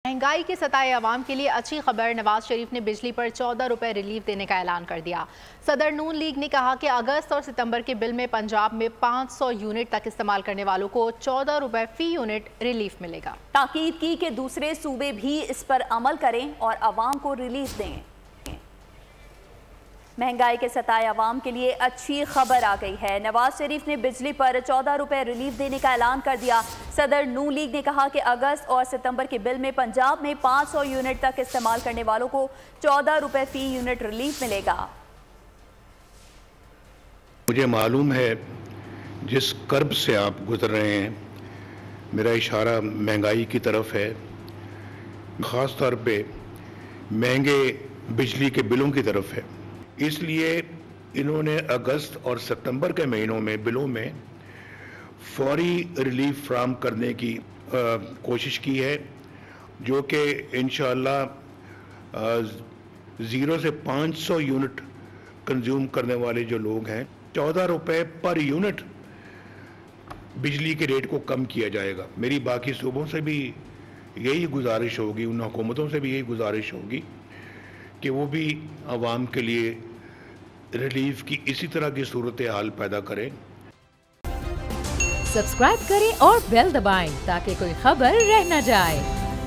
महंगाई के सताए अवाम के लिए अच्छी खबर। नवाज शरीफ ने बिजली पर 14 रुपए रिलीफ देने का ऐलान कर दिया। सदर नून लीग ने कहा कि अगस्त और सितंबर के बिल में पंजाब में 500 यूनिट तक इस्तेमाल करने वालों को 14 रुपए फी यूनिट रिलीफ मिलेगा। ताकीद की कि दूसरे सूबे भी इस पर अमल करें और अवाम को रिलीफ दें। महंगाई के सताए अवाम के लिए अच्छी खबर आ गई है। नवाज शरीफ ने बिजली पर 14 रुपए रिलीफ देने का ऐलान कर दिया। सदर नून लीग ने कहा कि अगस्त और सितंबर के बिल में पंजाब में 500 यूनिट तक इस्तेमाल करने वालों को 14 रुपए फी यूनिट रिलीफ मिलेगा। मुझे मालूम है जिस कर्ब से आप गुजर रहे हैं, मेरा इशारा महंगाई की तरफ है, ख़ास तौर पे महंगे बिजली के बिलों की तरफ है। इसलिए इन्होंने अगस्त और सितंबर के महीनों में बिलों में फौरी रिलीफ फ्राहम करने की कोशिश की है, जो कि इंशाअल्लाह 0 से 500 यूनिट कंज्यूम करने वाले जो लोग हैं, 14 रुपए पर यूनिट बिजली के रेट को कम किया जाएगा। मेरी बाकी सूबों से भी यही गुजारिश होगी, उन हुकूमतों से भी यही गुजारिश होगी कि वो भी आवाम के लिए रिलीफ की इसी तरह की सूरत हाल पैदा करें। सब्सक्राइब करें और बेल दबाएं ताकि कोई खबर रह न जाए।